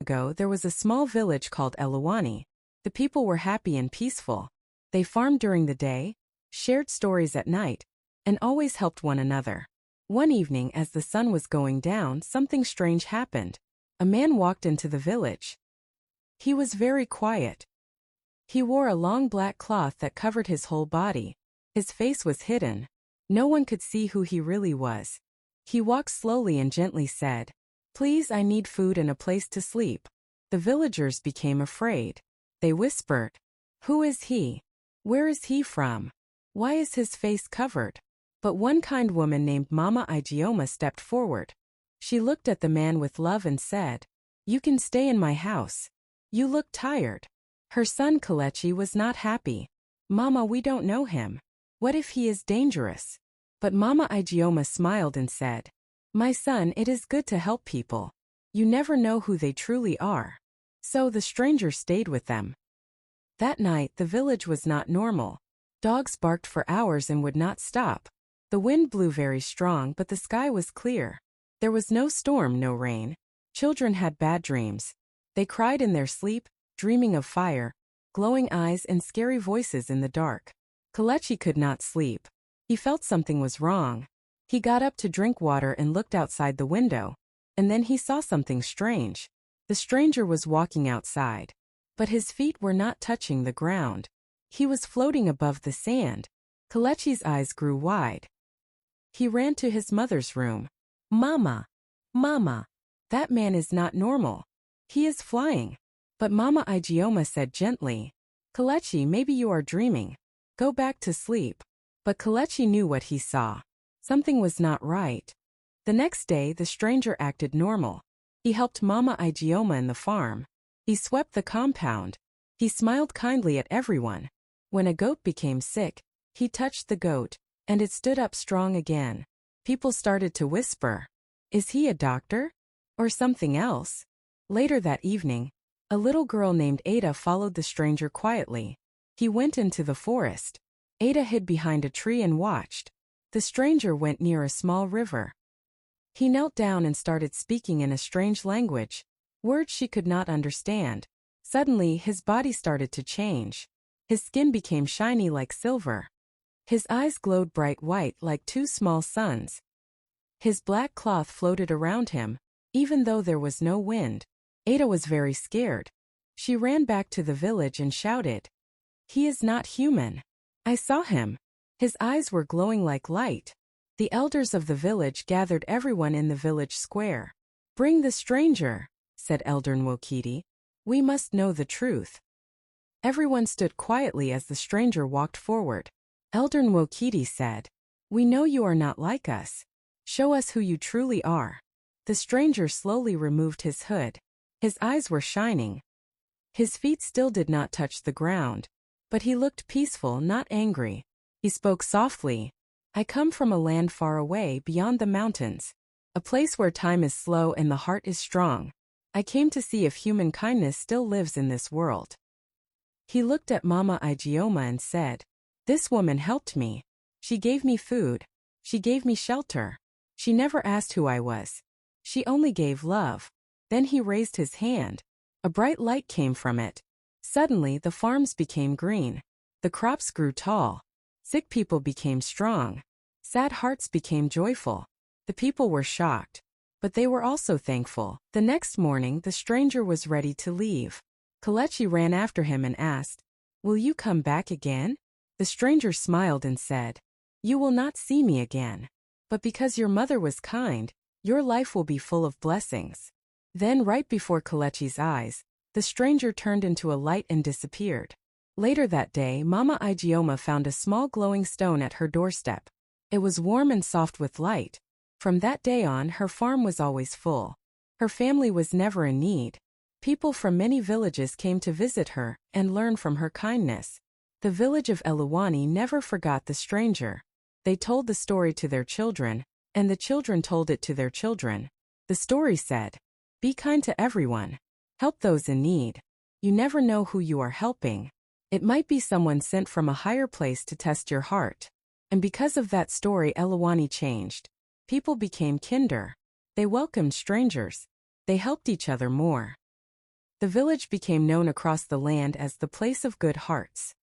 Ago, there was a small village called Elawani. The people were happy and peaceful. They farmed during the day, shared stories at night, and always helped one another. One evening, as the sun was going down, something strange happened. A man walked into the village. He was very quiet. He wore a long black cloth that covered his whole body. His face was hidden. No one could see who he really was. He walked slowly and gently said, "Please, I need food and a place to sleep." The villagers became afraid. They whispered, "Who is he? Where is he from? Why is his face covered?" But one kind woman named Mama Igioma stepped forward. She looked at the man with love and said, "You can stay in my house. You look tired." Her son Kalechi was not happy. "Mama, we don't know him. What if he is dangerous?" But Mama Igioma smiled and said, "My son, it is good to help people. You never know who they truly are." So the stranger stayed with them. That night, the village was not normal. Dogs barked for hours and would not stop. The wind blew very strong, but the sky was clear. There was no storm, no rain. Children had bad dreams. They cried in their sleep, dreaming of fire, glowing eyes, and scary voices in the dark. Kalechi could not sleep. He felt something was wrong. He got up to drink water and looked outside the window. And then he saw something strange. The stranger was walking outside. But his feet were not touching the ground. He was floating above the sand. Kalechi's eyes grew wide. He ran to his mother's room. "Mama! Mama! That man is not normal. He is flying." But Mama Igioma said gently, "Kalechi, maybe you are dreaming. Go back to sleep." But Kalechi knew what he saw. Something was not right. The next day, the stranger acted normal. He helped Mama Igioma in the farm. He swept the compound. He smiled kindly at everyone. When a goat became sick, he touched the goat, and it stood up strong again. People started to whisper, "Is he a doctor? Or something else?" Later that evening, a little girl named Ada followed the stranger quietly. He went into the forest. Ada hid behind a tree and watched. The stranger went near a small river. He knelt down and started speaking in a strange language, words she could not understand. Suddenly, his body started to change. His skin became shiny like silver. His eyes glowed bright white like two small suns. His black cloth floated around him, even though there was no wind. Ada was very scared. She ran back to the village and shouted, "He is not human. I saw him. His eyes were glowing like light." The elders of the village gathered everyone in the village square. "Bring the stranger," said Elder Nwokidi. "We must know the truth." Everyone stood quietly as the stranger walked forward. Elder Nwokidi said, "We know you are not like us. Show us who you truly are." The stranger slowly removed his hood. His eyes were shining. His feet still did not touch the ground. But he looked peaceful, not angry. He spoke softly, "I come from a land far away beyond the mountains. A place where time is slow and the heart is strong. I came to see if human kindness still lives in this world." He looked at Mama Igioma and said, "This woman helped me. She gave me food. She gave me shelter. She never asked who I was. She only gave love." Then he raised his hand. A bright light came from it. Suddenly, the farms became green. The crops grew tall. Sick people became strong. Sad hearts became joyful. The people were shocked. But they were also thankful. The next morning, the stranger was ready to leave. Kalechi ran after him and asked, "Will you come back again?" The stranger smiled and said, "You will not see me again. But because your mother was kind, your life will be full of blessings." Then, right before Kalechi's eyes, the stranger turned into a light and disappeared. Later that day, Mama Igioma found a small glowing stone at her doorstep. It was warm and soft with light. From that day on, her farm was always full. Her family was never in need. People from many villages came to visit her and learn from her kindness. The village of Elawani never forgot the stranger. They told the story to their children, and the children told it to their children. The story said, "Be kind to everyone. Help those in need. You never know who you are helping. It might be someone sent from a higher place to test your heart." And because of that story, Elawani changed. People became kinder. They welcomed strangers. They helped each other more. The village became known across the land as the place of good hearts.